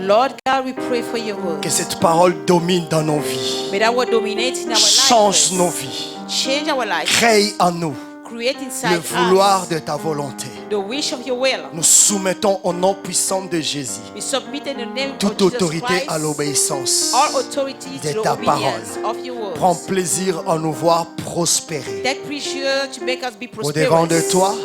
Lord God, we pray for your word. Que cette parole domine dans nos vies. May that word dominate in our Change lives. nos vies. Change our lives. Crée en nous Create le inside vouloir us de ta volonté. the wish of your will. Nous soumettons au nom puissant de Jésus We submit in the name of toute Jesus autorité Christ, à l'obéissance all authority de to the ta obedience parole. of your words. Prends plaisir à nous voir prospérer. Take pleasure to make us be Au-devant de prosperous. toi,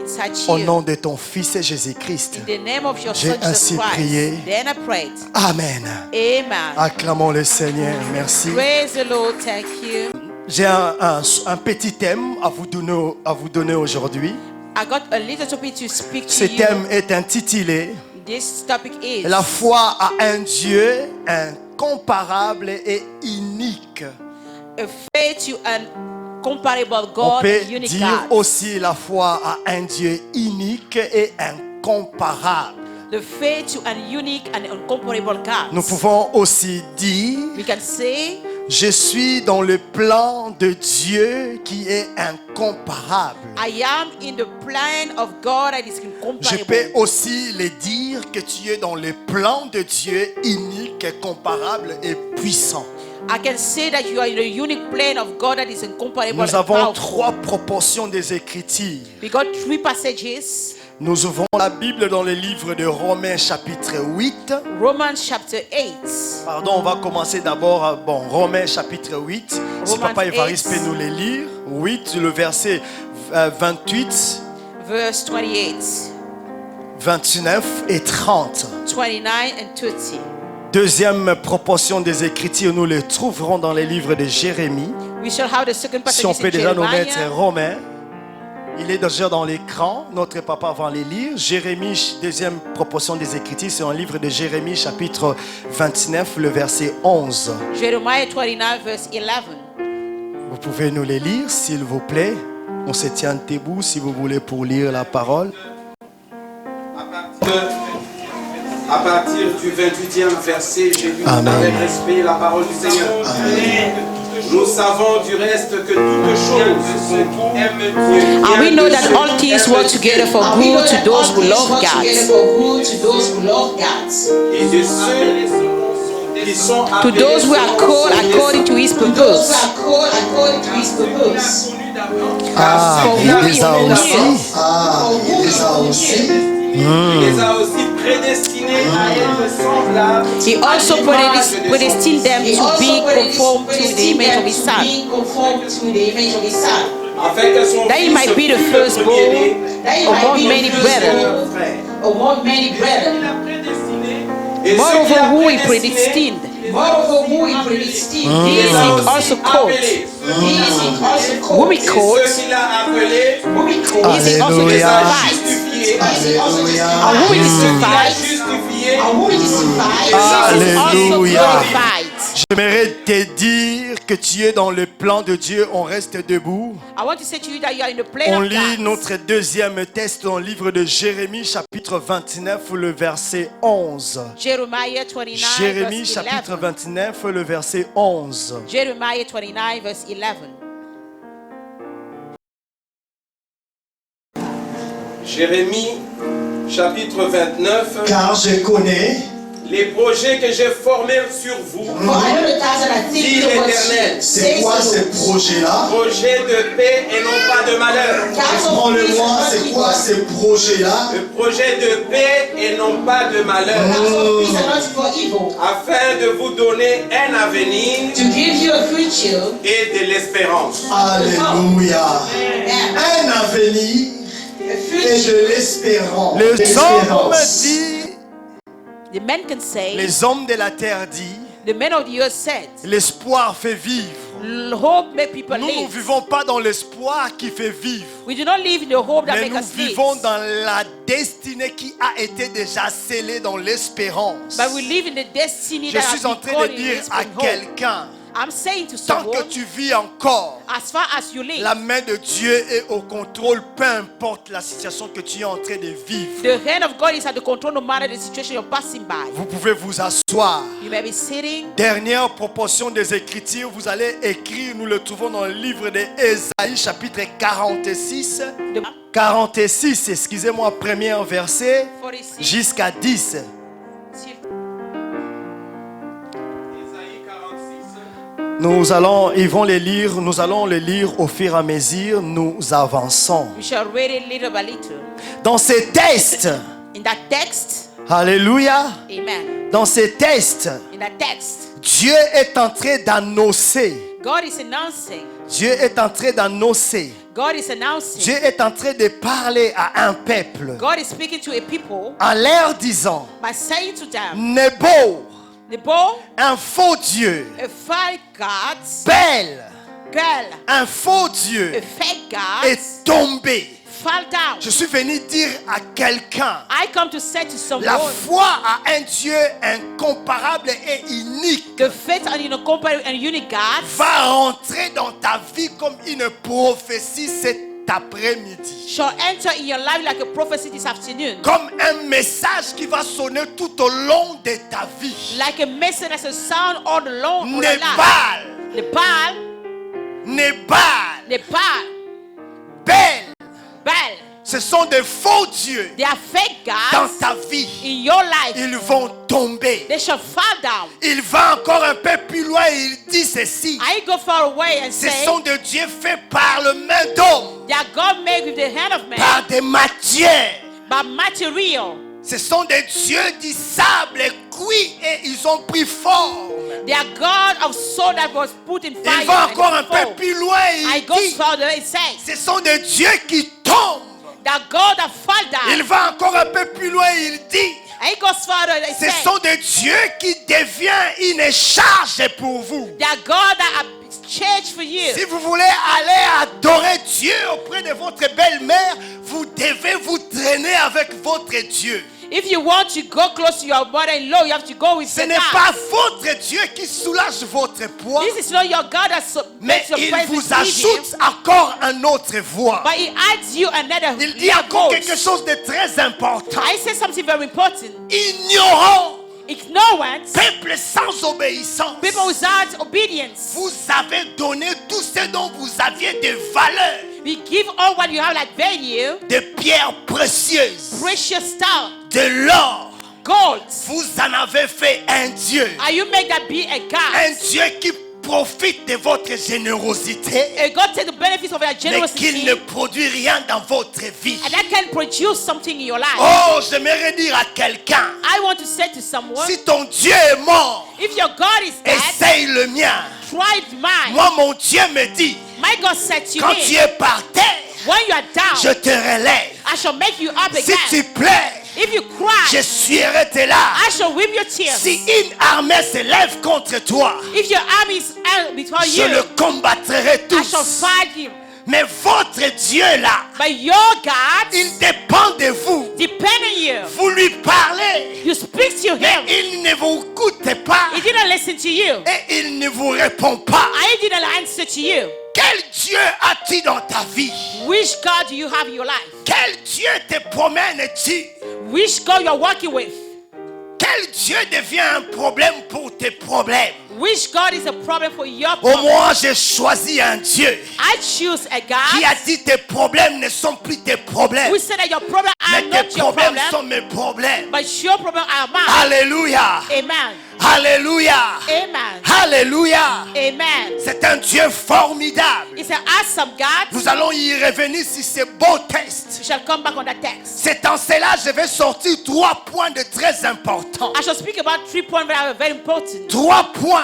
Inside au you. nom de ton Fils Jésus-Christ. In the name of your J'ai Son Jesus ainsi Christ. prié. Then I prayed. Amen. Amen. Acclamons le Seigneur. Merci. Praise the Lord. Thank you. J'ai un petit thème à vous donner aujourd'hui. I got a little topic to speak to Ce you. thème est intitulé This topic is La foi à un Dieu incomparable et unique. a faith to an incomparable On God, peut and unique dire God. aussi la foi à un Dieu unique et incomparable. The faith to an unique and incomparable God. Nous pouvons aussi dire We can say, je suis dans le plan de Dieu qui est incomparable. I am in the plan of God that is Je peux incomparable. aussi le dire que tu es dans le plan de Dieu unique, incomparable et puissant. I can say that you are in the unique plan of God that is incomparable Nous and avons powerful. trois proportions des Écritures. We got three passages. Nous ouvrons la Bible dans le livre de Romains chapitre 8. Romans chapter 8. Pardon, on va commencer d'abord, Romains chapitre 8. Si Romans Papa Évariste 8. peut nous les lire. 8, le verset 28, Verse 28, 29 et 30. 29 and 30. Deuxième proportion des Écritures, nous les trouverons dans les livres de Jérémie. We shall have the second Si on passage peut in déjà nous Jeremiah. mettre Romains. Il est déjà dans l'écran. Notre papa va les lire. Jérémie, deuxième proportion des Écritures, c'est un livre de Jérémie, chapitre 29, le verset 11. Jeremiah 29 verse 11. Vous pouvez nous les lire, s'il vous plaît. On se tient debout si vous voulez pour lire la parole. À partir du 28e verset, j'ai lu Amen. avec respect la parole du Seigneur. Amen. Nous savons du reste que toutes choses, ceux qui aiment Dieu, And we know that all things work together for good to those who love God. et de ceux qui sont To appelés those who are selon called son according to His purpose. Il les a aussi. Il les a aussi prédestinés à être semblables He also à l'image de son predestined them to be conformed to the image of His Son, afin que son that He Fils might be the fût le firstborn premier-né among many brethren. frère. Il a prédestiné et Moreover, who He prédestiné, predestined, il les a He aussi also called. appelés. Whom He Et called, ceux qu'il a appelés, He also Alléluia. il les a justified. justifiés. And who He Il a justified, justifié. He also Alléluia. glorified. J'aimerais te dire que tu es dans le plan de Dieu. On reste debout. I want to say to you that you are in the plan On of lit God. notre deuxième texte dans le livre de Jérémie, chapitre 29, le verset 11. Jeremiah 29 Jérémie, verse chapitre 11. 29, le verset 11. Jeremiah 29 verse 11. Jérémie, chapitre 29. Car je connais Les projets que j'ai formés sur vous, dit l'Éternel. c'est quoi ces projets-là. Projets de paix et non pas de malheur. Prends-le-moi, c'est quoi ces projets-là. Le projet de paix et non pas de malheur. Afin de vous donner un avenir et de l'espérance. Alléluia. Un avenir et de l'espérance. Les hommes disent, The men can say, les hommes de la terre disent, the men of the earth said, l'espoir fait vivre. hope make people Nous ne live. vivons pas dans l'espoir qui fait vivre. We do not live in the hope that Mais makes nous us live. vivons dans la destinée qui a été déjà scellée dans l'espérance. But we live in the destiny Je that has suis en been train de called in dire this à hope. quelqu'un, I'm saying to tant someone, que tu vis encore, as far as you live, la main de Dieu est au contrôle, peu importe la situation que tu es en train de vivre. the hand of God is at the control no matter the situation you're passing by. Vous pouvez vous asseoir. You may be sitting. Dernière proportion des Écritures, vous allez écrire, nous le trouvons dans le livre d'Ésaïe, chapitre 46. 46, excusez-moi, premier verset 46. jusqu'à 10. Ils vont les lire, nous allons les lire au fur et à mesure, nous avançons. We shall read it little by little. Dans ces textes, In that text, alléluia, amen. dans ces textes, In that text, Dieu est en train d'annoncer. God is announcing. Dieu est en train d'annoncer. God is announcing. Dieu est en train de parler à un peuple God is speaking to a people en leur disant, by saying to them, Nebo, Nebo, un faux Dieu, a fake God, Bel, girl, un faux a Dieu fake God, est tombé. fall down. Je suis venu dire à quelqu'un, I come to say to la someone, foi à un Dieu incomparable et unique the faith and incomparable and unique God va rentrer dans ta vie comme une prophétie cet après-midi. shall enter in your life like a prophecy this afternoon. Comme un message qui va sonner tout au long de ta vie. Like a message that's a sound all along. Nébal, Nepal, Nébal, Nepal, Bel, Baal. ce sont des faux dieux They are fake dans gods ta vie. in your life. Ils vont tomber. They shall fall down. Il va encore un peu plus loin et il dit ceci. I go far away and Ce say, sont des dieux faits par le main d'homme, they are God made with the hand of man, par des matières. by material. Ce sont des dieux du sable cuits et ils ont pris forme. They are God of soul that was put in fire. Il va and encore un it peu fall. plus loin et I il go dit, further, it says, ce sont des dieux qui tombent. that God that fall down. Il va encore un peu plus loin et il dit, I go further, it ce says, sont des dieux qui deviennent une charge pour vous. they are God that are changed for you. Si vous voulez aller adorer Dieu auprès de votre belle-mère, vous devez vous traîner avec votre Dieu. If you want to go close to your mother-in-law, you have to go with Ce the n'est God. pas votre Dieu qui soulage votre poids, This is not your God that mais makes your il presence vous easy, ajoute encore un autre voie. but he adds you another Il dit encore voice. quelque chose de très important. I say something very important. Ignorant, Ignorance, peuple sans obéissance, people without obedience. vous avez donné tout ce dont vous aviez de valeur, We give all what you have like value, des pierres précieuses, precious stuff, de l'or. gold. Vous en avez fait un Dieu. And you make that be a Un God. Dieu qui profite de votre générosité, And God take the benefits of your mais qu'il generosity, ne produit rien dans votre vie. and that can produce something in your life. Oh, j'aimerais dire à quelqu'un, I want to say to someone, si ton Dieu est mort, if your God is dead, essaye le mien. try mine. Moi, mon Dieu me dit, My God said to quand tu me, es par terre, when you are down, je te relève. I shall make you up Si again. tu plais, If you cry, je suivrai tes larmes. I shall weep your tears. Si une armée se lève contre toi, If your army is out before je you, le combattrai I shall tous. fight you. Mais votre Dieu là, But your God il dépend de vous. depend on you. Vous lui parlez, You speak to mais him. il ne vous écoute pas He didn't listen to you. et il ne vous répond pas. I didn't answer to you. Quel Dieu as-tu dans ta vie? Which God do you have in your life? Quel Dieu te promènes-tu? Which God you are working with? Quel Dieu devient un problème pour tes problèmes? Which God is a problem for your Au problem? moins, j'ai choisi un Dieu I choose a qui a God dit tes problèmes ne sont plus tes problèmes, who said that your problem are mais not tes your problèmes problem, sont mes problèmes. but your problem are mine. Alléluia. Amen. Alléluia. Amen. Alléluia. Amen. C'est un Dieu formidable. It's an awesome God. Nous allons y revenir sur ce beau texte. We shall come back on that text. C'est en cela je vais sortir 3 points de très importants. I shall speak about 3 points that are very important. 3 points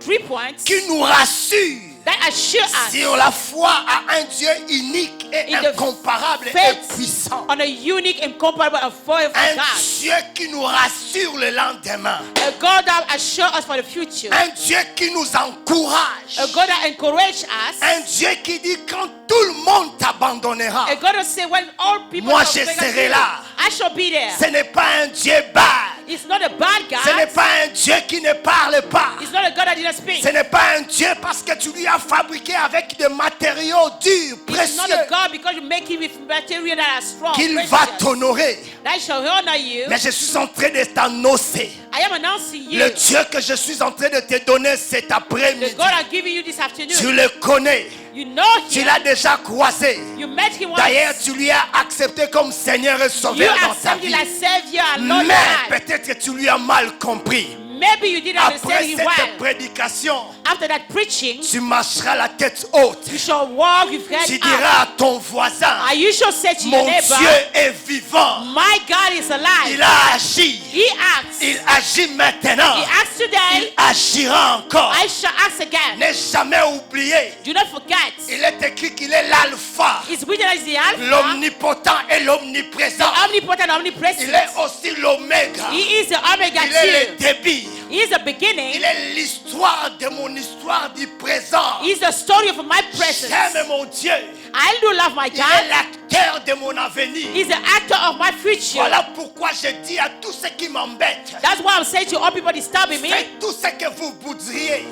3 points qui nous rassurent that assure us sur la foi à un Dieu unique et in the incomparable et faith puissant. on a unique, incomparable, and forever Un God. Dieu qui nous rassure le lendemain. A God that assures us for the future. Un Dieu qui nous encourage. A God that encourages us. Un Dieu qui dit quand tout le monde t'abandonnera, A God that says when all people moi are je forsaken serai you, là. I shall be there. Ce n'est pas un Dieu bas. It's not a bad Ce n'est God. pas un Dieu qui ne parle pas. It's not a God that didn't speak. Ce n'est pas un Dieu parce que tu lui as fabriqué avec des matériaux durs, It's not a précieux, God because you make it with material that are strong. qu'il precious. va t'honorer. That shall honor you. Mais je suis en train de t'annoncer I am announcing you. le Dieu que je suis en train de te donner cet The après-midi. God I'm giving you this afternoon. Tu le connais. You know Tu him. l'as déjà croisé. You met him once. D'ailleurs, tu lui as accepté comme Seigneur et You Sauveur dans ta accepted vie. as Savior and Lord Mais God. peut-être que tu lui as mal compris. Maybe you didn't understand Après it cette well. prédication, After that preaching, tu marcheras la tête haute. you shall walk with head Tu up. diras à ton voisin, And you shall say to your mon neighbor, Dieu est vivant. my God is alive. Il a agi. He acts. Il agit maintenant. He acts today. Il agira encore. I shall act again. N'aie jamais oublié. Do not forget. Il est écrit qu'il est l'alpha, It's written as the Alpha, l'omnipotent et the l'omniprésent. omnipotent, Il omnipresent. est aussi l'oméga. He is the Omega Il est le too. début. He is the beginning. Il est l'histoire de mon histoire du présent. He is the story of my presence. J'aime mon Dieu. I do love my Il est God. l'acteur de mon avenir. He's the actor of my future. Voilà pourquoi je dis à tous ceux qui m'embêtent, That's why I'm saying to all people disturbing me, faites tout ce que vous voudriez,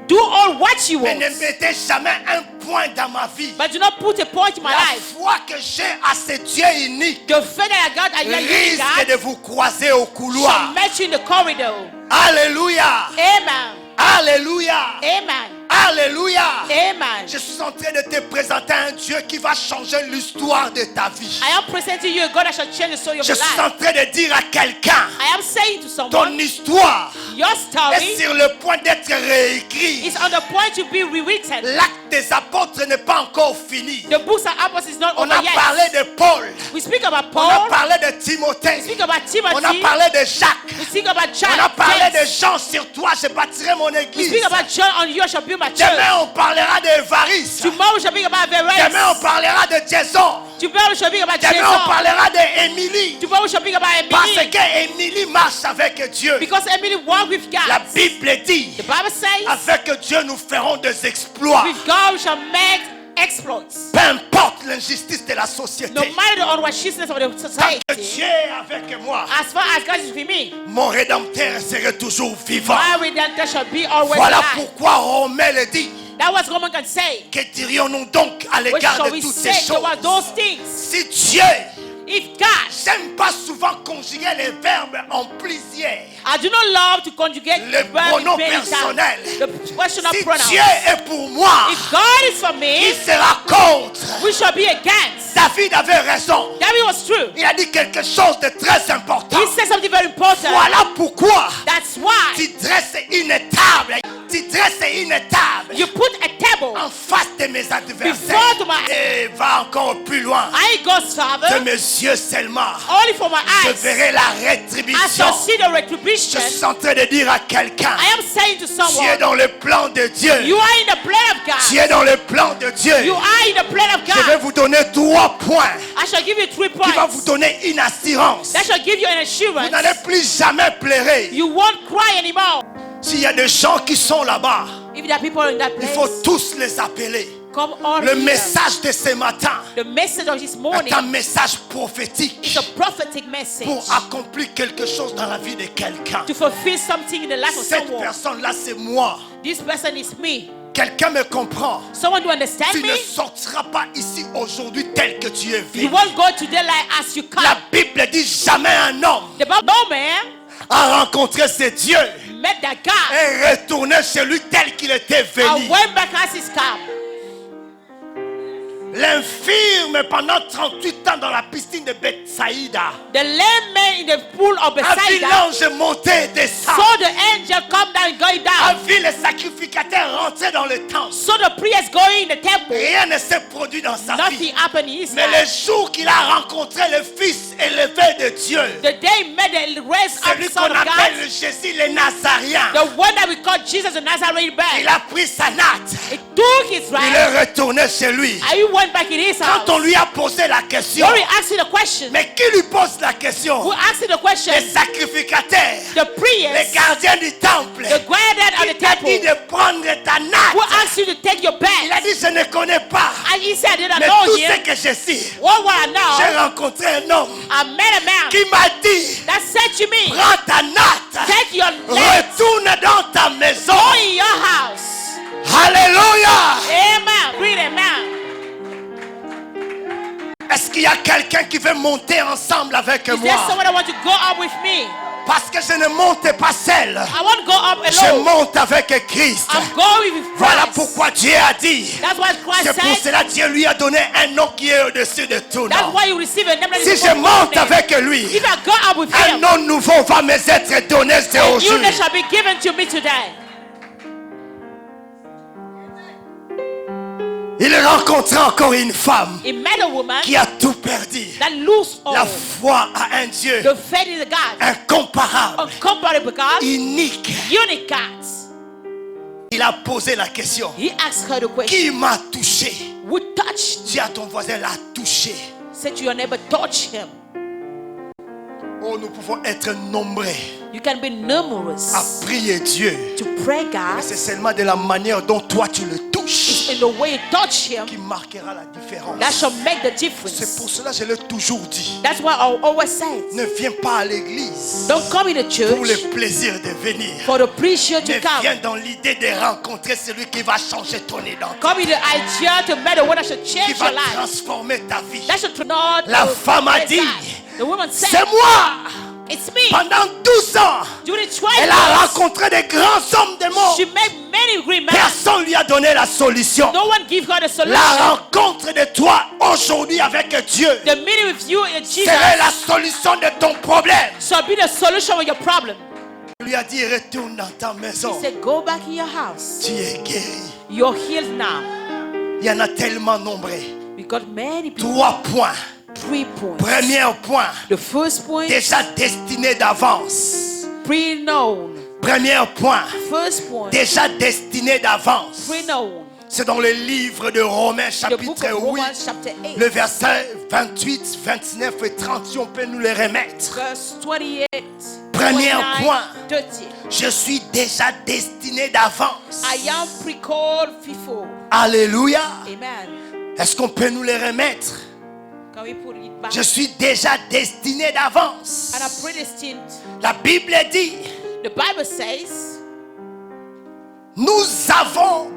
do all what you mais want, ne mettez jamais un point dans ma vie. but do not put a point in my La life. foi que j'ai à ce Dieu unique The faith that I got, I risque got, de vous croiser au shall couloir. meet you in the corridor. Alléluia. Amen. Alléluia. Amen. Alléluia. Amen. Je suis en train de te présenter un Dieu qui va changer l'histoire de ta vie. I am presenting you a God that shall change the story of Je your suis en life. train de dire à quelqu'un, I am saying to ton someone, histoire your est story sur le point d'être réécrite. is on the point to be rewritten. L'acte des apôtres n'est pas encore fini. The books of Apostles is not On over a parlé yet. de Paul. We speak about On a Paul. parlé de Timothée. We speak about On a Timothy. parlé de Jacques. We speak about On a parlé de James. Jean. Sur toi, je bâtirai mon We église. speak about John. On you I shall build my church. Demain, on parlera d'Évariste. Tomorrow we shall speak about Demain, on Verence. parlera de Jason. Tomorrow we shall speak about Demain, on Jason. parlera d'Émilie. Tomorrow we shall speak about Parce Emily. que Émilie marche avec Dieu. Because Emily walked with La God. Bible dit, The Bible says, avec Dieu, nous ferons des exploits. with God we shall make exploits. Peu importe l'injustice de la société. No matter the unrighteousness of the Tant que society, Dieu est avec moi, as far as God is with me, mon Rédempteur serait toujours vivant. my redemptor shall be always Voilà alive. pourquoi Romain le dit. That was Roman can say. Que dirions-nous donc à What l'égard shall de we toutes ces say towards choses? those things? Si Dieu, If God, j'aime pas souvent conjuguer les verbes en plusieurs. I do not love to conjugate Le the verb in pronom many personnel. times. The personal Si pronoun. Dieu est pour moi, If God is for il me, sera contre. we shall be against. David avait raison. David was true. Il a dit quelque chose de très important. He said something very important. Voilà pourquoi That's why tu dresses une table. Tu dresses une table you put a table en face de mes adversaires. before to my Et va encore plus loin. I go De further, mes yeux seulement, only for my je eyes. verrai la I rétribution. shall see the Je retribution. suis en train de dire à quelqu'un, I am saying to tu es someone, dans le plan de Dieu. you are in the plan of Tu God. es dans le plan de Dieu. You are in the plan of Je vais God. vous donner 3 points I shall give you 3 qui vont vous points. donner une assurance. That shall give you an Vous assurance. n'allez plus jamais pleurer. You won't cry anymore. S'il y a des gens qui sont là-bas, If there are people in that il faut place, tous les appeler. come on Le here. message de ce matin The message of this morning est un message prophétique is a prophetic message pour accomplir quelque chose dans la vie de quelqu'un. to fulfill something in the life of Cette someone. personne-là, c'est moi. This person is me. Quelqu'un me comprend. Someone to understand Tu me. ne sortiras pas ici aujourd'hui tel que tu es You venu. won't go today like as you La come. Bible dit jamais un homme The Bible, no man a rencontré ce Dieu met that God et retourné chez lui tel qu'il était and venu. went back as he's come. L'infirme pendant 38 ans dans la piscine de Bethsaïda The lame man in the pool of a vu Bethsaida l'ange monter et descendre. saw the angel come down and going A down. vu les sacrificateurs rentrer dans le temple. Saw the priest going in the temple. Rien ne s'est produit dans sa Nothing vie. happened in his Mais le life. jour qu'il a rencontré le Fils élevé de Dieu, The day he met the raised up celui Son qu'on of appelle God, Jésus le Nazaréen, the one that we call Jesus the Nazarene il man, a pris sa natte. he took his Il right est retourné chez lui. and he went back in his Quand on house. lui a posé la question, When we asked him the question, mais qui lui pose la question? who asked him the question? Les sacrificateurs, The les priest, gardiens du temple. the guardian of the Il t'a dit temple, de prendre ta natte. who asked you to take your Il a bed. dit, je ne connais pas. And he said, I didn't Mais know tout you. ce que je sais, What I j'ai know, rencontré un homme I met a man qui m'a dit, that said to me, prends ta natte, take your leg, retourne dans ta maison. go in your house. Alléluia. Amen. Read amen. Est-ce qu'il y a quelqu'un qui veut monter ensemble avec Is there moi? someone that want to go up with me? Parce que je ne monte pas seul. I won't go up Je alone. monte avec Christ. I'm going with Christ. Voilà pourquoi Dieu a dit. That's what Christ C'est pour said. cela que Dieu lui a donné un nom qui est au-dessus de tout That's nom. why you receive a name that Si is je above monte all name. avec lui, If I go up with un him, nom nouveau va me être donné a new aujourd'hui. name shall be given to me today. Il rencontra encore une femme He met a woman qui a tout perdu. that lose all. La foi à un Dieu The faith in the God. incomparable, Uncomparable God. unique. Unique God. Il a posé la question. He asked her the question. Qui m'a touché? Who touched? Dis à ton voisin, l'a touché. Said to your neighbor, touch him. Oh, nous pouvons être nombreux You can be numerous à prier Dieu. to pray Mais God. c'est seulement de la manière dont toi tu le touches In the way you touch him, qui marquera la différence. that shall make the C'est difference. pour cela que je l'ai toujours dit. That's why I always say, Ne viens pas à l'église don't come in the pour le church plaisir de venir. for the preacher to Mais come. viens dans l'idée de rencontrer celui qui va changer ton identité, Come in the idea to make the one that should qui change va your life. transformer ta vie. That should not. La femme a dit, The woman c'est said, moi. it's me. Pendant 12 ans, During 12 elle a years, rencontré des grands hommes de mort. she made many great men. Personne lui a donné la solution. No one give her the solution. La rencontre de toi aujourd'hui avec Dieu The meeting with you in Jesus serait la solution de ton problème. shall be the solution of your problem. Il lui a dit, retourne dans ta maison. He said, go back in your house. Tu es guéri. You're healed now. Il y en a tellement nombreux. We got many people. 3 points. 3 points. Premier point, The first point, déjà destiné d'avance. pre-known. Premier point, First point, déjà destiné d'avance. pre-known. C'est dans le livre de Romains The book chapitre of 8, Romans chapter 8, le verset 28, 29 et 30, si on peut nous les remettre. verse 28, Premier 29, point. 30. Je suis déjà destiné d'avance. I am pre-called before. Alléluia. Amen. Est-ce qu'on peut nous les remettre? Can we put it back? Je suis déjà destiné d'avance. And I'm predestined. La Bible dit, The Bible says, nous avons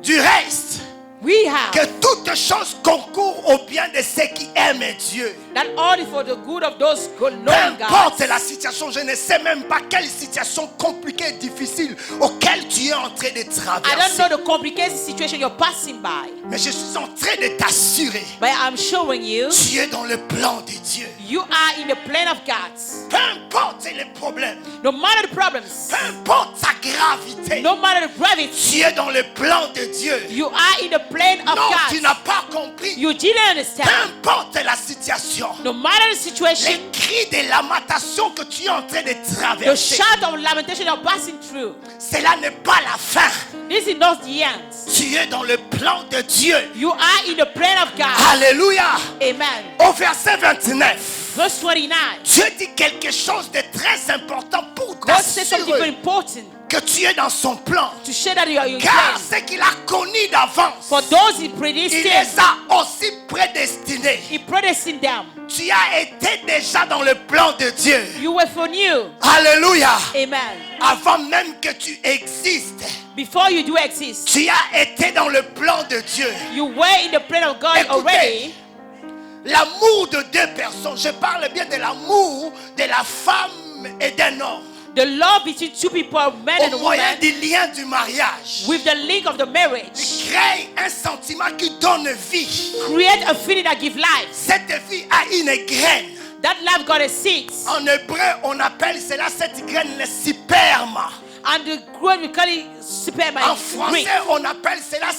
du reste we have que toutes choses concourent au bien de ceux qui aiment Dieu. that all is for the good of those who Peu know God. importe la situation, je ne sais même pas quelle situation compliquée et difficile auquel tu es en train de I don't traverser. know the complicated situation you're passing by, Mais je suis en train de t'assurer, but I'm showing you, tu es dans le plan de Dieu. you are in the plan of God. Peu importe les problèmes, No matter the problems, peu importe sa gravité, no matter the gravity, tu es dans le plan de Dieu. you are in the plan of Non, tu God. n'as pas compris. You didn't Peu understand. importe la situation, No matter the situation, les cris de lamentation que tu es en train de the traverser, shout of lamentation you're passing through, cela n'est pas la fin. this is not the end. Tu es dans le plan de Dieu. You are in the plan of God. Alléluia. Amen. Au verset 29, Verse 29. Dieu dit quelque chose de très important pour God says something very t'assurer important que tu es dans son plan. to show that you are in Car plan. ce qu'il a connu d'avance, For those he il predestined, les a aussi prédestinés. he predestined them. Tu as été déjà dans le plan de Dieu. You were for new. Alléluia. Amen. Avant même que tu existes, Before you do exist, tu as été dans le plan de Dieu. you were in the plan of God Écoutez, already. l'amour de 2 personnes, je parle bien de l'amour de la femme et d'un homme, The love between 2 people, a man and a au moyen woman, du lien du mariage, with the link of the marriage, crée un sentiment qui donne vie. create a feeling that gives life. Cette vie a une graine. That love got a seed. En hébreu, on appelle cela cette graine le sperme. And the growth, we call it sperma En in français, Greek. on appelle cela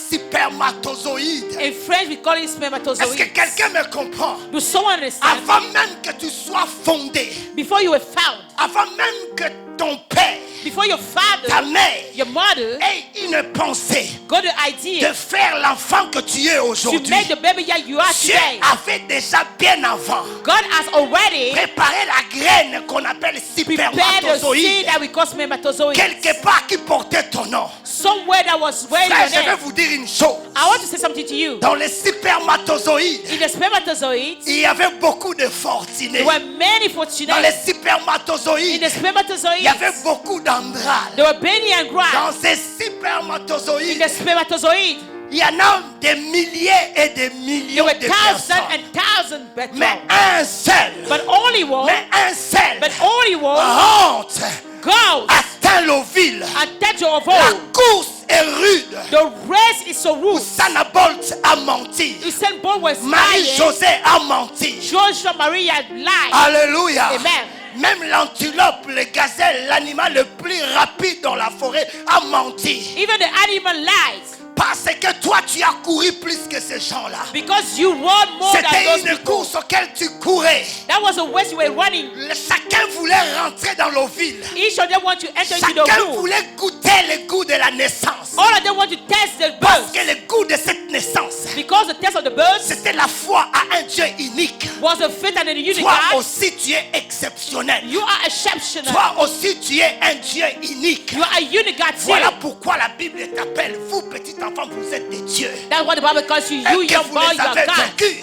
spermatozoïde. In French, we call it Est-ce que spermatozoid. quelqu'un me comprend? Do someone understand? Avant même que tu sois fondé, Before you were found, avant même que ton père, before your ta father, mère your mother, ait une pensée got the de idea faire l'enfant que tu es to aujourd'hui, make the baby that you are Dieu today. avait déjà bien avant God has already préparé la graine qu'on appelle prepared the seed spermatozoïde. that we call spermatozoid. Quelque part qui portait ton nom. Somewhere that was wearing Frère, your je vais name. vous dire une chose. I want to say something to you. Dans les spermatozoïdes, In the spermatozoids, il y avait beaucoup de fortunés. there were many Dans les fortunate. In spermatozoïdes, the il y spermatozoids, avait beaucoup d'andrales. there were Benny and Dans grass. ces In spermatozoïdes, the spermatozoid, il Il y en a des milliers et des millions There were de thousands personnes. and thousands but Mais un seul. But only one. Mais un seul. But only one Rentre. goes Atteint l'ovile. and touch your La hole. course est rude. The race is so rude. Usain Bolt a menti. Usain Bolt was lying. Marie-Josée a menti. Joshua Maria lied. Alléluia. Amen. Même l'antilope, le gazelle, l'animal le plus rapide dans la forêt a menti. Even the animal lies. Parce que toi, tu as couru plus que ces gens-là. Because you run more than C'était those une people. course auquel tu courais. That was the way you were running. Chacun voulait rentrer dans l'ovile. Each of them want to enter into the Chacun room. voulait goûter le goût de la naissance. All of them want to test the Parce birth. que le goût de cette naissance, Because the test of the birth c'était la foi à un Dieu unique. was a faith and a unique Toi God. aussi, tu es exceptionnel. You are exceptional. Toi aussi, tu es un Dieu unique. You are a unique God. Voilà pourquoi la Bible t'appelle, vous petits enfants, vous êtes des dieux. That's what the Bible calls you. Et You, que young vous boy, les you are avez God. vaincus.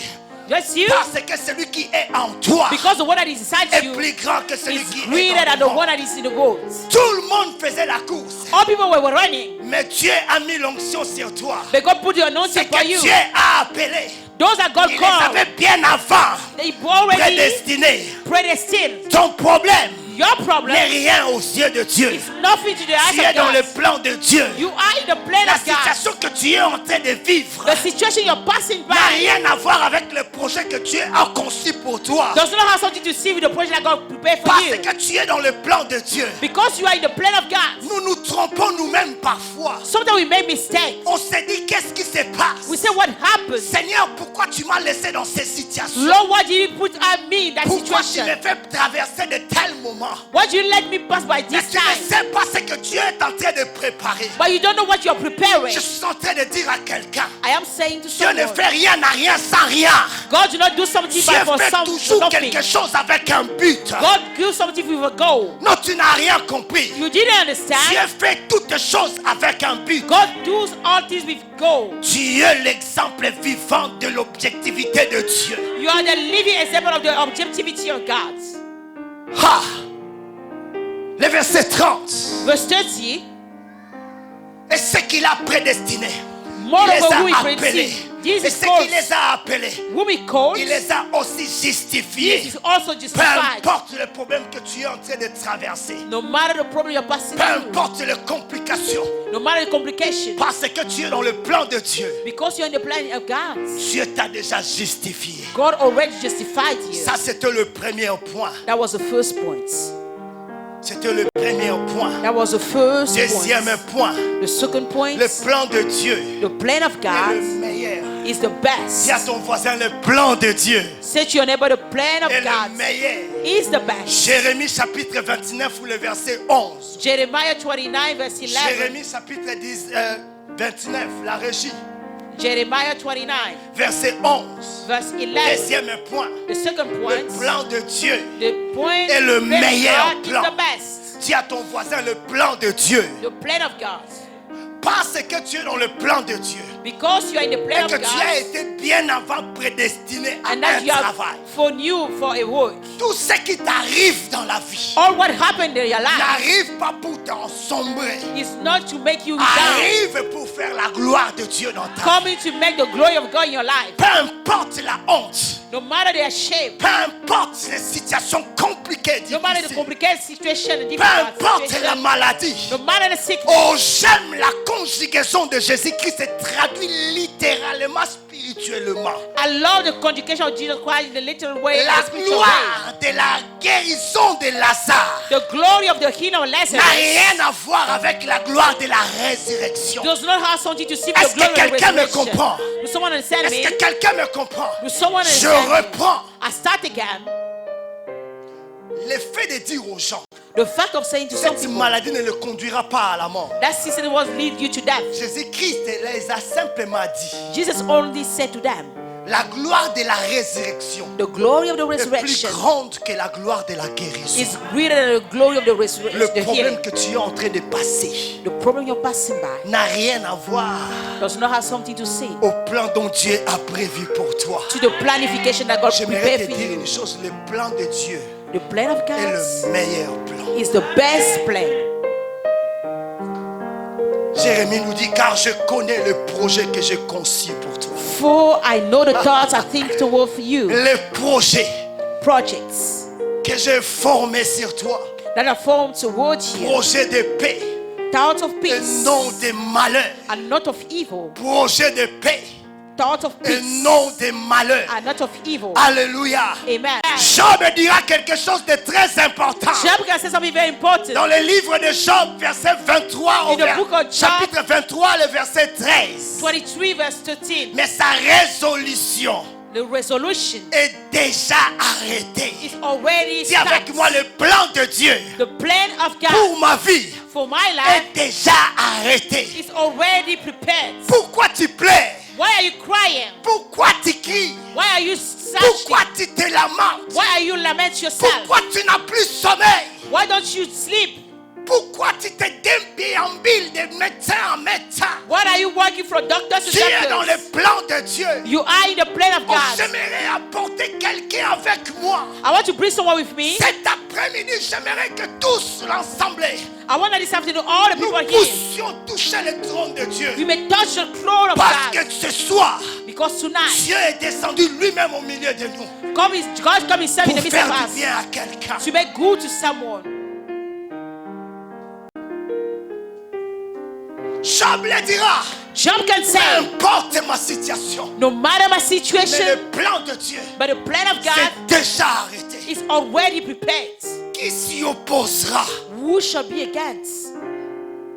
Yes, you. Parce que celui qui est en toi Because the one that is inside est you plus grand que celui is qui est greater dans than le the monde. one that is in the world. Tout le monde faisait la course. All people were running. Mais Dieu a mis l'onction sur toi. But God put the anointing C'est for que you. Dieu a appelé. Those that God Il les called, avait bien avant they already prédestinés. predestined. Ton problème Your problem n'est rien aux yeux de Dieu. is nothing to the eyes Tu es of dans le God. plan de Dieu. You are in the plan La of God. situation que tu es en train de vivre The situation you're passing n'a by rien à voir avec le projet que Dieu a conçu pour toi. does not have something to see with the project that God prepared for Parce you. que tu es dans le plan de Dieu. Because you are in the plan of God. Nous nous trompons nous-mêmes parfois. Sometimes we make mistakes. On se dit qu'est-ce qui se passe. We say, what happened? Seigneur, pourquoi tu m'as laissé dans ces situations? Lord, why did you put me in that Pourquoi tu situation? me fais traverser de tels moments? Why did you let me pass by Mais this tu ne time? sais pas ce que Dieu est en train de préparer. But you don't know what you're preparing. Je suis en train de dire à quelqu'un, I am saying to Dieu ne someone, fait rien à rien sans rien. God do not do something Dieu by for fait some toujours nothing. quelque chose avec un but. God do something with a goal. Non, tu n'as rien compris. You didn't Dieu understand? fait toutes choses avec un but. God does all things with goal. Tu es l'exemple vivant de l'objectivité de Dieu. You are the living example of the objectivity of God. Ha! Le verset 30. Verse 30. Et ce qu'il a prédestiné, More il les of who he a appelés. predestined. Et Jesus ce calls. qu'il les a appelés, Whom he called, il les a aussi he justifiés. is also Peu justified. importe le problème que tu es en train de traverser, No matter the problem you're passing peu through, importe les complications, no matter the complication, parce que tu es dans le plan de Dieu, because you're in the plan of God, Dieu t'a déjà justifié. God already justified you. Ça, c'était le premier point. That was the first point. C'était le premier point. That was the first Deuxième point. point, The second point, le plan de Dieu the plan of est le God meilleur. is the best. Dis à ton voisin, le plan de Dieu Say to your neighbor, the plan of est le God meilleur. is the best. Jérémie chapitre 29 ou le verset 11. Jeremiah 29 verse 11. Jérémie chapitre 29, la régie, Jeremiah 29 verset 11. verse 11. Deuxième point, The second le point, plan de Dieu. the point est le plan of meilleur God plan. is the best. Dis à ton voisin, le plan de Dieu. The plan of God. Parce que tu es dans le plan de Dieu. Because you are in the Et plan que of tu as God, été bien avant prédestiné à and that un you are travail. foreknew for a work. Tout ce qui t'arrive dans la vie All what happened in your life n'arrive pas pour t'ensombrer. is not to make you down, Arrive pour faire la gloire de Dieu dans ta vie. coming to make the glory of God in your life. Peu importe la honte, No matter the shame, peu importe les situations compliquées, no matter the difficiles, complicated situation, the peu difficult importe la situation, maladie. no matter the sickness. Oh, j'aime la conjugaison de Jésus-Christ, c'est traduit littéralement, spirituellement. I love the conjugation of Jesus Christ in the literal way, La the spiritual way. gloire de la guérison de Lazare The glory of the healing of n'a Lazarus rien à voir avec la gloire de la résurrection. does not have something to see with Est-ce the glory que of quelqu'un me resurrection. comprend? Does someone understand Est-ce me? que quelqu'un me comprend? Does someone Je understand me? reprends I start again. l'effet de dire aux gens, The fact of saying to some cette people, maladie ne le conduira pas à la mort. that sickness was lead you to death. Jésus-Christ les a simplement dit, Jesus only said to them, la gloire de la résurrection the glory of the est plus resurrection grande que la gloire de la guérison. is greater than the glory of the Le resurrection, the healing. problème que tu es en train de passer The problem you're passing by n'a rien à voir does not have something to say au plan dont Dieu a prévu pour toi. to the planification that God J'aimerais prepared te for dire you. une chose, le plan de Dieu The plan of est God le meilleur plan. is the best plan. Jérémie nous dit, car je connais le projet que j'ai conçu pour toi. For I know the thoughts I think toward you. Les projets Projects que j'ai formés sur toi. that are formed towards you. Projet de paix Thoughts of et peace non de malheur. and not of evil. Projet de paix Thoughts of et peace non de malheur. and not of evil. Alléluia. Amen. Job dira quelque chose de très important. Job can say something very important. Dans le livre de Job, verset 23, In the book of Job, chapitre 23, le verset 13. 23 verse 13. Mais sa résolution The resolution est déjà arrêtée. is already Dis avec started. moi, le plan de Dieu The plan of God pour ma vie for my life est déjà arrêté. is already prepared. Pourquoi tu pleures? Why are you crying? Pourquoi tu cries? Why are you searching? Pourquoi tu te lamentes? Why are you lament yourself? Pourquoi tu n'as plus sommeil? Why don't you sleep? Pourquoi tu te déambules de médecin en médecin? Why are you working from doctors to Tu es dans doctors? le plan de Dieu. You are in the plan of Oh, God. j'aimerais apporter quelqu'un avec moi. I want to bring someone with me. Cet après-midi, j'aimerais que tous l'ensemble, I want that this afternoon all the nous people here, puissions toucher le trône de Dieu. we may touch the throne of Parce God. que ce soir, Because tonight, Dieu est descendu lui-même au milieu de nous God come himself in pour the midst of faire du us bien à quelqu'un. to make good to someone. Job le dira, Job can peu say, importe ma situation, no matter my mais situation, le plan de Dieu but the plan of God c'est déjà arrêté. is already prepared. Qui s'y opposera? Who shall be against?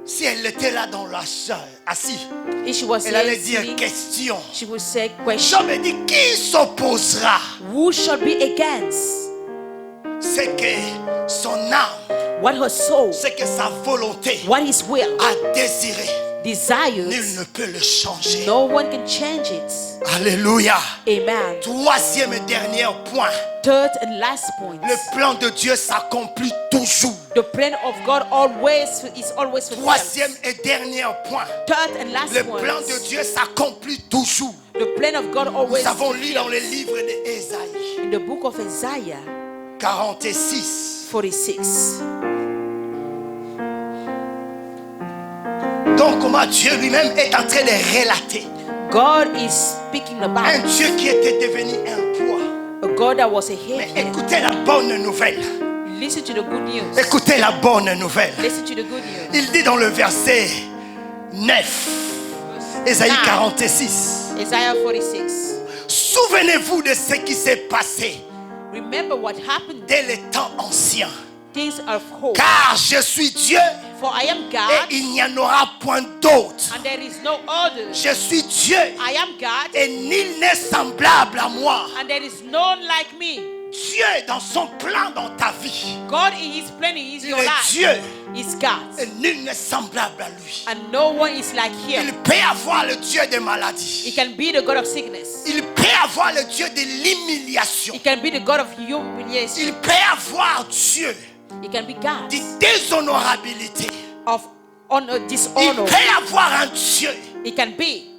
Si elle était là dans la salle, assise, If she was elle allait here dire sitting, question. she would say question. Job dit, qui s'opposera? Who shall be against? C'est que son âme, What her soul, c'est que sa volonté what his will, a désiré. Nul desires, ne peut le changer. no one can change it. Alléluia. Amen. Troisième et dernier point. Third and last point. Le plan de Dieu s'accomplit toujours. The plan of God always is always fulfilled. Troisième et dernier point. Third and last Le point. plan de Dieu s'accomplit toujours. The plan of God always Nous avons lu fulfilled. dans le livre d'Ésaïe In the book of Isaiah 46. 46. Donc comment Dieu lui-même est en train de relater God is speaking un about Dieu qui était devenu un poids. a God that was a Mais head. écoutez la bonne nouvelle. Listen to the good news. Écoutez la bonne nouvelle. Listen to the good news. Il dit dans le verset 9, Ésaïe 46. Isaiah 46. Souvenez-vous de ce qui s'est passé Remember what happened. dès les temps anciens. Things of hope. Car je suis Dieu For I am et God, il n'y en aura point d'autre. and there is no other. Je suis Dieu I am God, et nul n'est semblable à moi. and there is none like me. Dieu est dans son plan dans ta vie. God in His plan is Il your est life. Dieu Is God, et nul n'est semblable à lui. and no one is like Il Him. peut avoir le Dieu des He maladies. can be the God of sickness. Il peut avoir le Dieu de l'humiliation. He can be the God of humiliation. Il peut avoir Dieu He can be God de déshonorabilité. of honor, Il dishonor. peut avoir un Dieu He can be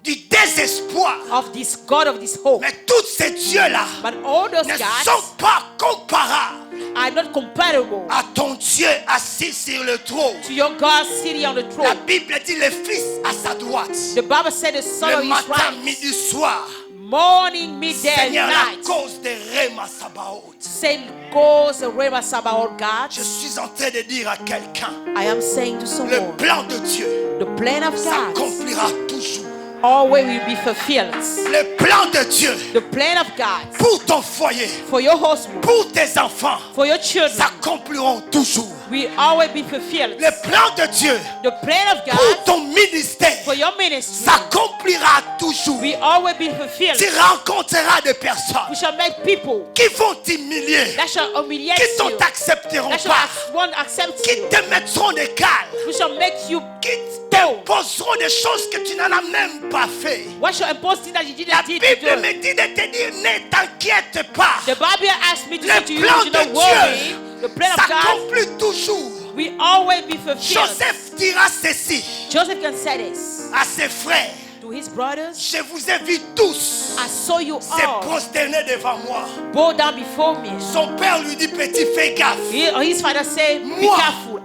du désespoir. of this God of this hope. Mais tous ces dieux-là But all those ne gods sont pas comparables are not comparable à ton Dieu assis sur le trône. to your God sitting on the La throne. Bible dit le Fils à sa droite. The Bible said the Son Le of His matin, right, midi, soir. morning, midday, and Seigneur, la night. cause de Réma Sabaoth. Say, goes the Rema Sabaoth God. Je suis en train de dire à quelqu'un, I am saying to le someone, plan de Dieu the plan of God s'accomplira toujours. always will be fulfilled. Le plan de Dieu The plan of God pour ton foyer, for your husband, pour tes enfants, for your children, s'accompliront toujours. will always be fulfilled. Le plan de Dieu The plan of pour God ton ministère for your ministry s'accomplira toujours. will always be fulfilled. Tu rencontreras des personnes We shall make people qui vont t'humilier, that shall humiliate qui ne you, t'accepteront that shall pas, won't accept qui you. te mettront d'égal, We shall make you qui t'imposeront des choses que tu n'en as même pas fait. what shall impose things that you La didn't Bible do. me dit de te dire, ne t'inquiète pas. The Bible asked me to say to you, plan do de not worry. The plan of God s'accomplit toujours. will always be fulfilled. Joseph dira ceci Joseph can say this à ses frères. to his brothers. Je vous ai vus tous I saw you se all prosterner devant moi. bow down before me. Son père lui dit, petit, fais gaffe. His father said, be Moi. careful.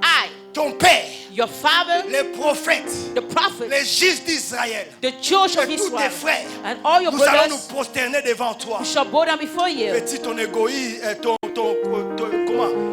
ton père, your father, les prophètes, the prophets, les juges d'Israël, the church of et tous tes Israel, frères, and all your nous allons nous brothers, prosterner devant toi. we shall bow down before you. Petit, ton égoïste,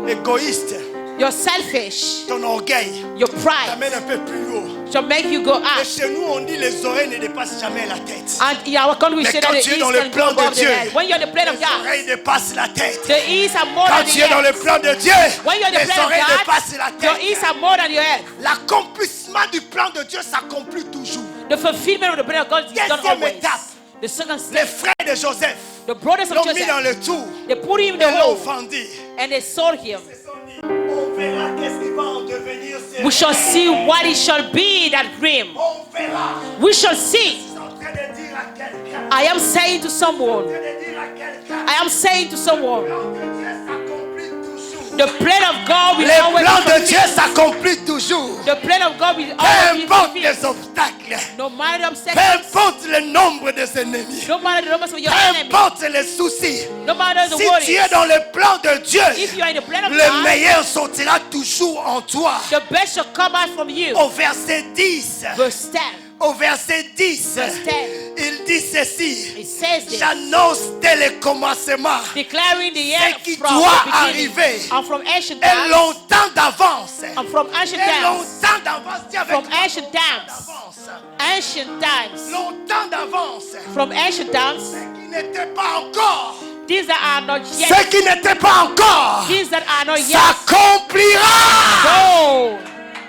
égoïste, Your selfish, ton orgueil, your pride t'amène un peu plus haut. shall make you go Et up. chez nous, on dit les oreilles ne dépassent jamais la tête. And in our country, we Mais say quand that the tu es east dans le can go plan de above the Dieu, head. When you're in the plan of Les God, oreilles dépassent la tête. the ears are more Quand than tu the es dans le head. plan de Dieu, When you're in the les plan of oreilles God, dépassent la your tête. ears are more than your head. L'accomplissement du plan de Dieu s'accomplit toujours. The fulfillment of the plan of God is done Deuxième always. étape. The second Les step, frères de Joseph the brothers of l'ont mis dans Joseph, le tour. they put him in Ils the l'ont hole vendu. and they sold him. Ils se sont dit, on verra qu'est-ce qui va en devenir. We shall see what it shall be, that dream. On verra. We shall see. Je suis en train de dire à quelqu'un. I am saying to someone, Je suis en train de dire à quelqu'un. I am saying to someone, Le plan de Dieu s'accomplit toujours. the plan of God will Les always plans be de Dieu fulfilled. s'accomplissent toujours. The plan of God will Peu always be importe fulfilled. les obstacles. No matter the Peu obstacles, importe le nombre des ennemis. no matter the numbers of your Peu enemies, importe les soucis. no matter the Si tu worries, es dans le plan de Dieu, if you are in the plan of le God, meilleur sortira toujours en toi. the best shall come out from you. Au verset 10, Verse 10, au verset 10, verse 10, il dit ceci. it says this, J'annonce dès le commencement declaring the end ce qui from doit the beginning, arriver. and from ancient Et times, longtemps d'avance. and from ancient Et times, longtemps d'avance. Dis avec from moi, ancient times, d'avance. ancient times, Longtemps d'avance. from ancient times, Ce qui n'était pas encore. things that are not yet, Ce qui n'était pas encore. things that are not yet, S'accomplira. so,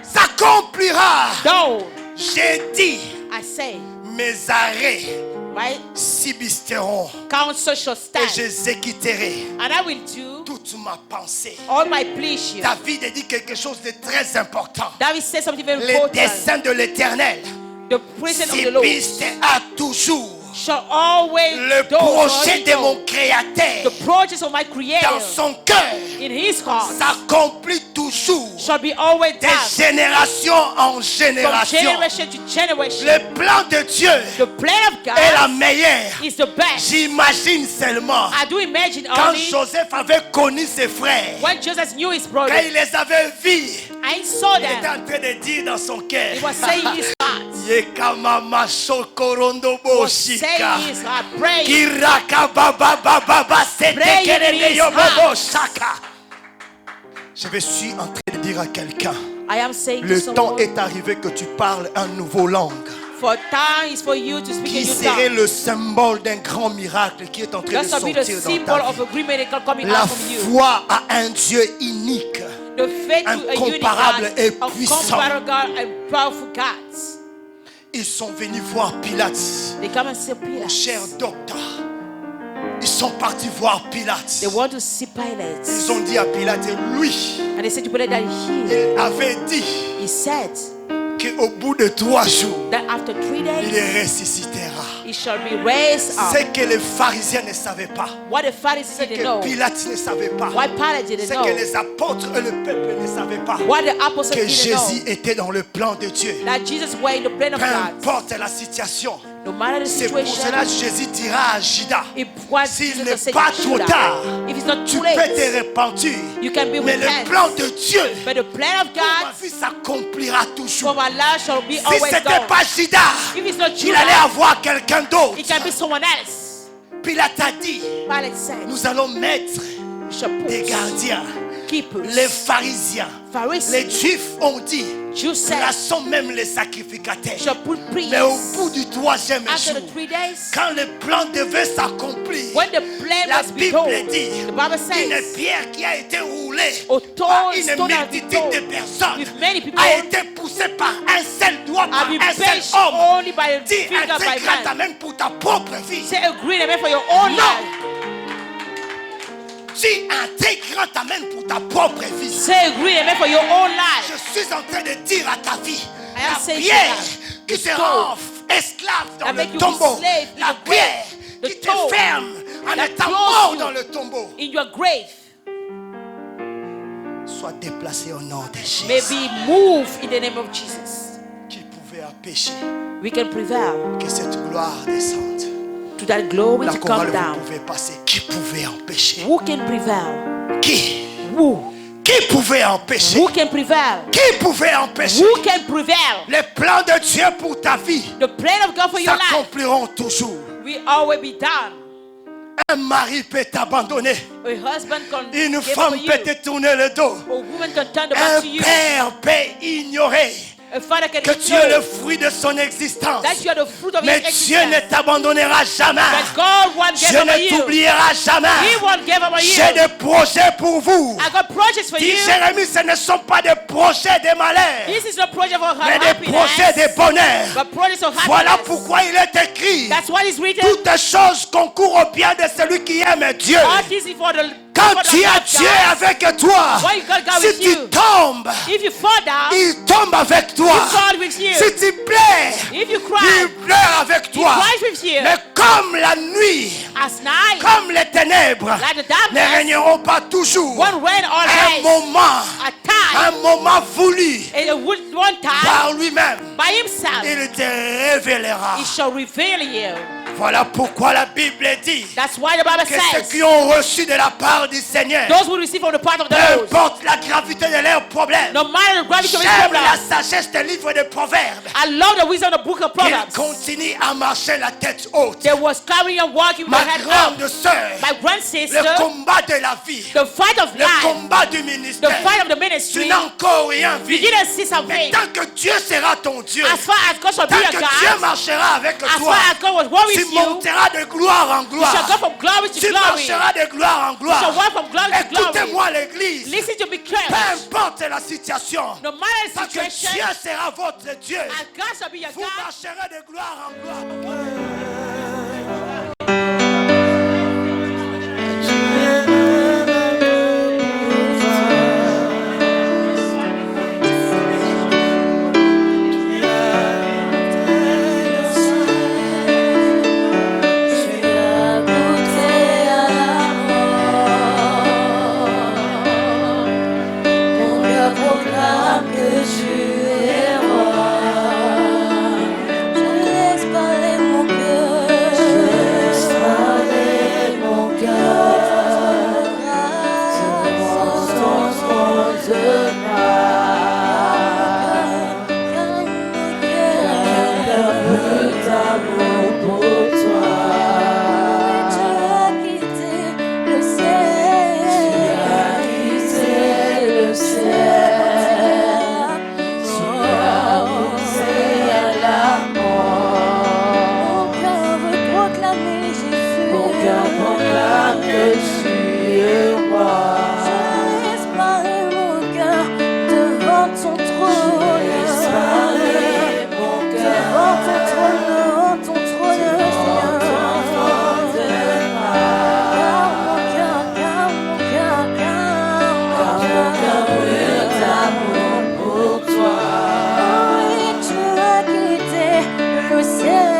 S'accomplira. though, J'ai dit, I say, mes arrêts right, subsisteront counsel shall et stand, j'exécuterai and I will do toute ma pensée. all my pleasure. David dit quelque chose de très important. David says something very Les important. desseins de l'Éternel The presence of the Lord subsistent à toujours. shall always Le do projet de the mon Créateur projects of my Creator dans son cœur in His heart s'accomplit toujours. shall be always De done génération en from génération. generation to generation. Le plan de Dieu The plan of est la God meilleure. is the best. J'imagine seulement I do imagine quand only Joseph avait connu ses frères, when Jesus knew his quand brother, il les avait vus, I saw il était them. en train de dire dans son cœur, He was saying in his heart, Yekamama shokorondo was saying boshika. in his heart, pray. Kiraka baba baba ba sete Pray in kerende his yo bobo heart. shaka. Je suis en train de dire à quelqu'un, I am saying to le temps someone, est arrivé que tu parles un nouveau langue for time is for you to speak a qui new serait tongue. le symbole d'un grand miracle qui est en train de That shall be the sortir dans symbol ta of vie. a great miracle coming La out from you. foi à un Dieu unique. The faith to a unique incomparable God, et puissant. incomparable God and powerful God. Ils sont venus voir Pilate, They come and see mon Pilate. cher docteur. Ils sont partis voir Pilate. They want to see Pilate. Ils ont dit à Pilate, lui, And they said to Pilate that il avait dit he said qu'au bout de 3 jours, that after 3 il days ressuscitera. he shall be raised up. C'est que les pharisiens ne savaient pas. What the Pharisees C'est didn't que know. Pilate ne savait pas. Why Pilate didn't C'est know. que les apôtres et le peuple ne savaient pas. What the apostles Que didn't Jésus know. était dans le plan de Dieu. That Jesus was in the plan of Peu God. importe la situation. No matter the C'est pour situation, cela que Jésus dira à Judas, if what s'il Jesus n'est said pas to trop Judas, tard, if it's not tu too peux late, te repentir. you can be Mais le repentant. plan de Dieu But the plan of pour ma God vie s'accomplira toujours. for my life shall be Si always ce n'était done. pas Judas, If it's not il allait Judas, avoir quelqu'un d'autre. it can be someone else. Pilate a dit, Pilate said, nous allons mettre you shall des put gardiens. keepers. Les pharisiens, Pharisees, les juifs ont dit, Jews said, plaçons même les sacrificateurs. shall put priests. Mais au bout du 3e After jour, the 3 days, quand le plan devait s'accomplir, when the plan la was Bible behold, dit, the Bible une says, pierre qui a été roulée a par tall une stone has been multitude thrown de personnes with many people a été poussée par un seul doigt, par have been un seul pushed homme. only by a Dis finger un by très grand man. amen pour ta propre vie. Say a great amen for your own Non. life. Dis un très grand amen pour ta propre vie. Say a great amen for your own life. Je suis en train de dire à ta vie, I am la saying pierre to qui the te stone rend esclave dans that le make you tombeau, slave in la the pierre grave, the qui te stone ferme en that étant close mort you dans le tombeau, in your grave soit déplacée au nom de Jésus. may be moved in the name of Jesus. Qui pouvait empêcher We can prevail que cette gloire descende? to that glory La to chorale, come vous down. pouvez passer. Qui pouvait empêcher? Who can prevail? Qui? Who? Qui pouvait empêcher? Who can prevail? Qui pouvait empêcher? Who can prevail? Les plans de Dieu pour ta vie The plan of God for your life s'accompliront toujours. will always be done. Un mari peut t'abandonner. A husband can Une give femme up on peut you. te tourner le dos. A woman can turn the back Un to you. père peut ignorer A father can que tu es le ignore fruit de son existence. that you are the fruit of Mais his Dieu ne existence. t'abandonnera jamais. But God won't give Dieu up on ne you. t'oubliera He jamais. won't give up on you. J'ai des projets pour vous. I got projects for Dit you. Jérémie, ce ne sont pas des projets de malheur, This is a project for mais des projets de happiness. bonheur. But projects of Voilà happiness. pourquoi il est écrit: That's what is written. toutes les choses concourent au bien de celui qui aime Dieu. All this is for the Quand for the tu as God Dieu guys. avec toi, Why you got God si with tu you? tombes, If you fall down, il tombe avec toi. He falls with you. Si tu pleures, If you il cry, pleure avec He toi. cries with you. Mais comme la nuit, As night, comme les ténèbres like the ne darkness, régneront pas toujours, one rain un always, moment, a time, un moment voulu and one time, par lui-même, by himself, il te révélera. He shall reveal you. Voilà pourquoi la Bible dit That's why the Bible que ceux says, qui ont reçu de la part du Seigneur, those who receive from the part of the peu Lord, importe la gravité de leurs problèmes, no matter the gravity of his j'aime problem, la sagesse des livres de Proverbes. I love the wisdom of the book of Qu'ils Proverbs. continuent à marcher la tête haute. They was carrying and walking with Ma their head grande up. sœur, My grand sister, le combat de la vie, the fight of le life, combat du the ministère, fight of the tu ministry, n'as encore rien you vu. didn't see Mais something. tant que Dieu sera ton Dieu, As far as God shall be tant your que Dieu God, marchera avec as toi, far as God was war tu with you, monteras de gloire en you shall go gloire. from glory to Tu glory. marcheras de gloire en You shall gloire. walk from glory to glory. Écoutez-moi l'église. Listen to me Peu clearly. importe la situation, No matter the tant que situation, Dieu sera votre Dieu, as God shall be your vous God, marcherez de gloire en gloire. Le ciel